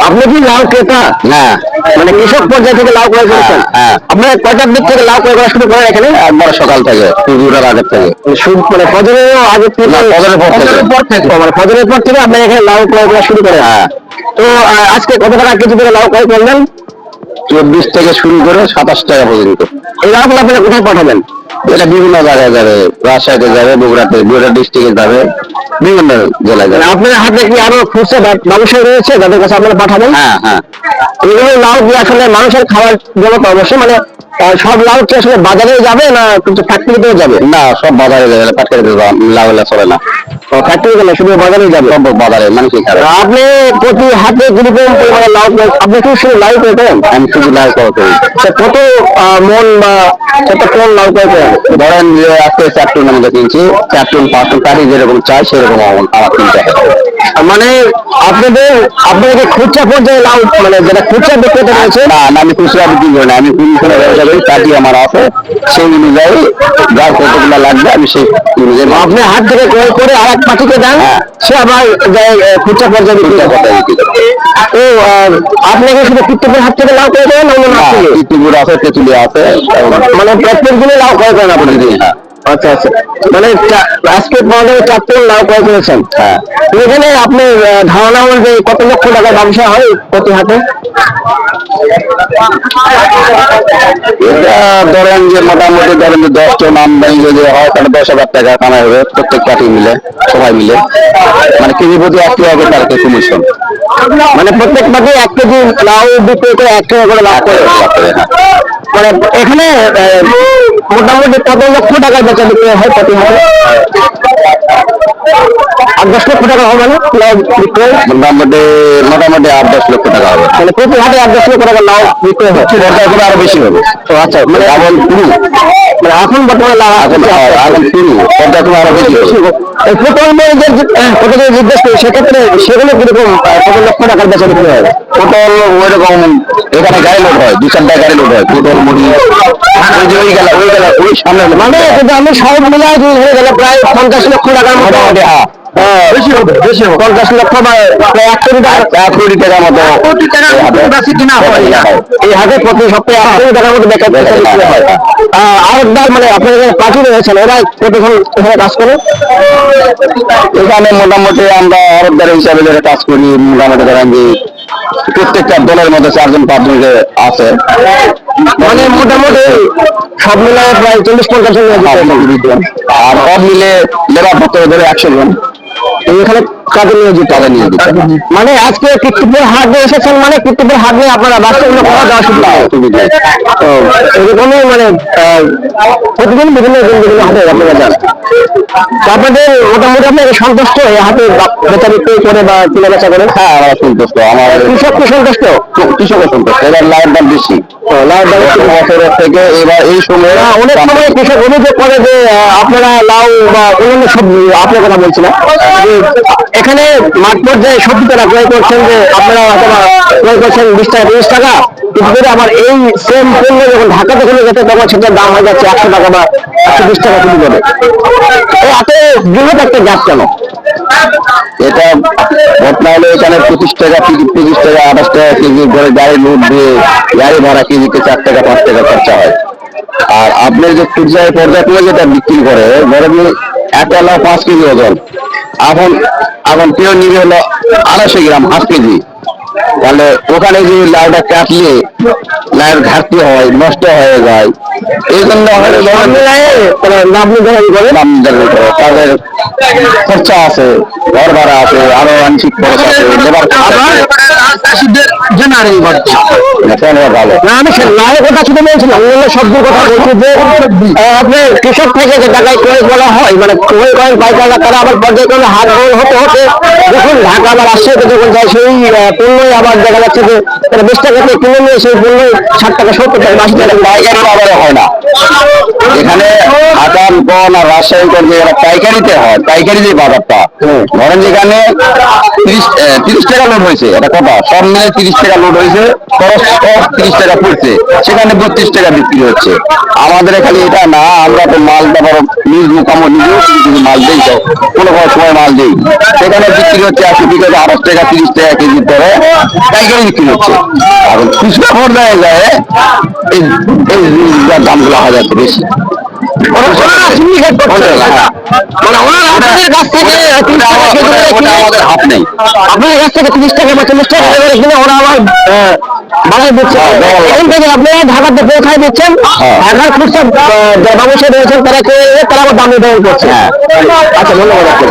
আপনি কি লাউ ক্রেতা? হ্যাঁ। মানে কৃষক পর্যায় থেকে লাউ ক্রয় করেছেন? হ্যাঁ। আপনারা কয়টার দিক থেকে লাউ ক্রয় করা শুরু করেন এখানে? একবার সকাল থেকে সূর্য ওঠার আগের থেকে। মানে ফজরের আগে থেকে? না, ফজরের পর থেকে। মানে ফজরের পর থেকে আপনি এখানে লাউ ক্রয় করা শুরু করেন? হ্যাঁ। তো আজকে কত টাকা কেজি করে লাউ ক্রয় করলেন? 24 থেকে শুরু করে 27 টাকা পর্যন্ত। এই লাউগুলো আপনারা কোথায় পাঠাবেন? এটা বিভিন্ন জায়গায় যাবে, রাজশাহীতে যাবে, বগুড়াতে, বগুড়া ডিস্ট্রিক্টে যাবে, বিভিন্ন জেলায় যাবে। আপনার হাতে কি আরো খুচরা ব্যবসায়ী রয়েছে যাদের কাছে আপনারা পাঠাবেন? হ্যাঁ হ্যাঁ। এগুলো লাউ কি আসলে মানুষের খাওয়ার জন্য তো অবশ্যই, মানে সব লাউ কি আসলে বাজারে যাবে না কিন্তু ফ্যাক্টরিতেও যাবে? না, সব বাজারে যাবে, ফ্যাক্টরিতে লাউ চলে না। ফ্যাক্টরি গেলে শুধু বাজারে যাবে? সব বাজারে মানুষই খাবে। আপনি প্রতি হাতে কিরকম পরিমাণে লাউ, আপনি কি শুধু লাউ ক্রয় করেন? আমি শুধু লাউ ক্রয় করি। কত মন বা কত টন লাউ ক্রয় করেন? ধরেন যে আজকে 4 টন আমাদের কিনছি, 4 টন 5 টন কারি যেরকম চাই সেরকম আমার কিনতে হয়। মানে আপনাদের খুচরা পর্যায়ে লাউ, মানে যেটা খুচরা বিক্রেতা রয়েছে? না না, আমি খুচরা বিক্রি করি না, আমি কমিশনে ব্যবসা করি, কাটি আমার আছে, সেই অনুযায়ী যার কতগুলো লাগবে আমি সেই অনুযায়ী। আপনি হাত থেকে ক্রয় করে আর এক পাঠিয়ে দেন, সে আবার খুচরা পর্যায়ে বিক্রি করে। তো আপনি কি শুধু কৃত্রিমের হাত থেকে লাউ ক্রয় করেন? কৃত্রিমুর আছে, তেঁতুলিয়া আছে, মানে প্রত্যেক দিনে লাউ ক্রয় করেন আপনি? হ্যাঁ। আচ্ছা আচ্ছা, মানে আজকে পাওয়া 4 টন লাউ ক্রয় করেছেন। হ্যাঁ। এখানে আপনি ধারণা অনুযায়ী কত লক্ষ টাকার ব্যবসা হয় প্রতি হাতে? এটা ধরেন যে মোটামুটি ধরেন যে 10 টন আমদানি যদি হয় তাহলে 10,000 টাকা কামাই হবে প্রত্যেক পার্টি মিলে, সবাই মিলে। মানে কেজি প্রতি 1 টাকা করে তার কমিশন। মানে প্রত্যেক মাসে 1 কেজি লাউ বিক্রি করে 1 টাকা করে লাভ করে। মানে এখানে মোটামুটি কত লক্ষ টাকার বেচা বিক্রি হয় প্রতি হাতে? 8-10 লক্ষ টাকা হবে না লাউ বিক্রি? মোটামুটি 8-10 লক্ষ টাকা হবে। মানে প্রতি হাটে 8-10 লক্ষ টাকা লাউ বিক্রি হচ্ছে? এখন আরো বেশি হবে। তো আচ্ছা, মানে ডাবল পুরো, মানে এখন বর্তমানে লাউ এখন পুরো এখন আরো বেশি হবে। এই পটল মরিচের কত করে জিজ্ঞেস করি, সেক্ষেত্রে সেগুলো কিরকম কত লক্ষ টাকার বেচা বিক্রি হয়? পটল ওই রকম এখানে গাড়ি লোড হয়, 2-4টা গাড়ি লোড হয়, পটল মুড়ি ওই যে ওই সামনে, মানে যদি আমি সব মিলাই হয়ে গেলে প্রায় 50 লক্ষ টাকার মতো। মোটামুটি বেশি হবে 50 লক্ষ বা 1 কোটি টাকা, 1 কোটি টাকার মতো এই হাতে প্রতি সপ্তাহে 1 কোটি টাকার মতো বেচা বিক্রি হয়। আরেকবার মানে আপনাদের পার্টি রয়েছেন, ওরা কতক্ষণ এখানে কাজ করে? এখানে মোটামুটি আমরা আরবদার হিসাবে যারা কাজ করি, মোটামুটি ধরেন যে প্রত্যেকটা দলের মধ্যে 4-5 জন আছে। মানে মোটামুটি সব মিলে প্রায় 40-50 জন। আর সব মিলে লেবার পত্র ধরে 100 জন এখানে কাজে নিয়োজিত। মানে আজকে কৃত্রিমের হাট নিয়ে এসেছেন, মানে কৃত্রিমের হাট নিয়ে আপনারা বাস্তব কোনো দেওয়া সুবিধা এরকমই, মানে প্রতিদিন বিভিন্ন হাটে আপনারা যান। তো আপনাদের মোটামুটি আপনার সন্তুষ্ট এই হাতে বেচা বিক্রি করে বা কিনা বেচা করে? হ্যাঁ, আমরা সন্তুষ্ট। আমার কৃষক কি সন্তুষ্ট? কৃষকের সন্তুষ্ট। এবার লাউয়ের দাম বেশি, লাউয়ের দাম বছরের থেকে এবার এই সময় অনেক সময় কৃষক অভিযোগ করে যে আপনারা লাউ বা অন্যান্য সবজি, আপনার কথা বলছিলাম, যে এখানে মাঠ পর্যায়ে সবজি তারা ক্রয় করছেন, যে আপনারা অথবা ক্রয় করছেন 20 টাকা 30 টাকা, কিন্তু করে আবার এই সেম পণ্য যখন ঢাকাতে চলে যেতে তখন সেটার দাম হয়ে যাচ্ছে 100 টাকা বা 120 টাকা কেজি করে। এত বৃহৎ একটা গ্যাপ কেন? এটা ঘটনা হলো এখানে 25 টাকা 25 টাকা 28 টাকা কেজি করে গাড়ি লোড দিয়ে গাড়ি ভাড়া কেজিতে 4 টাকা 5 টাকা খরচা হয়। আর আপনার যে পর্যায়ে যেটা বিক্রি করে ধরেন 1 লাউ 5 কেজি ওজন, এখন কেউ নিবে হলো 250 গ্রাম 5 কেজি, তাহলে ওখানে যে লাউটা কাটলে লাউয়ের ঘাটতি হয়, নষ্ট হয়ে যায়, এই জন্য তাদের খরচা আছে, ঘর ভাড়া আছে, আরো আংশিক খরচ আছে, লেবার আমি লাউয়ের কথা শুধু বলছিলাম, অন্য সবজির কথা বলছি যে আপনি কৃষক থেকে যে টাকায় ক্রয় করা হয়, মানে ক্রয় করেন পাইকাররা, তারা আবার পর্যায়ক্রমে হাট হতে হতে যখন ঢাকা বা রাজশাহীতে যখন যায়, সেই পণ্যই আবার দেখা যাচ্ছে যে তারা 20 টাকা কিনে নিয়ে সেই পণ্য 60 টাকা 70 টাকা 80 টাকা পাইকারি আবার হয় না। এখানে আটান কোন আর রাজশাহী কোন যে পাইকারিতে হয়, পাইকারি যে বাজারটা, ধরেন যেখানে 30 টাকা লোড হয়েছে, এটা কথা সব মিলে 30 টাকা লোড হয়েছে, খরচ সব 30 টাকা পড়ছে, সেখানে 32 টাকা বিক্রি হচ্ছে। আমাদের এখানে এটা না, আমরা তো মাল তারপর নিজ মুকাম নিজেও কিছু মাল দিই, তো কোনো কোনো সময় মাল দিই, সেখানে বিক্রি হচ্ছে 80 টাকা 28 টাকা 30 টাকা কেজি করে পাইকারি বিক্রি হচ্ছে। আর খুচরা পর্যায়ে যায় এই এই জিনিসটার দামগুলো হয় যাচ্ছে বেশি। আপনাদের কাছ থেকে 30 টাকা কেজি করে কিনে আমাদের হাত নেই। আপনাদের কাছ থেকে 30 টাকা বা 40 টাকা করে কিনে ওরা আবার বাড়াই দিচ্ছে। এখান থেকে আপনারা ঢাকাতে পৌঁছায় দিচ্ছেন, ঢাকার খুচরা ব্যবসায়ী রয়েছেন তারা আবার দাম নির্ধারণ করছে। আচ্ছা, ধন্যবাদ আপনাকে।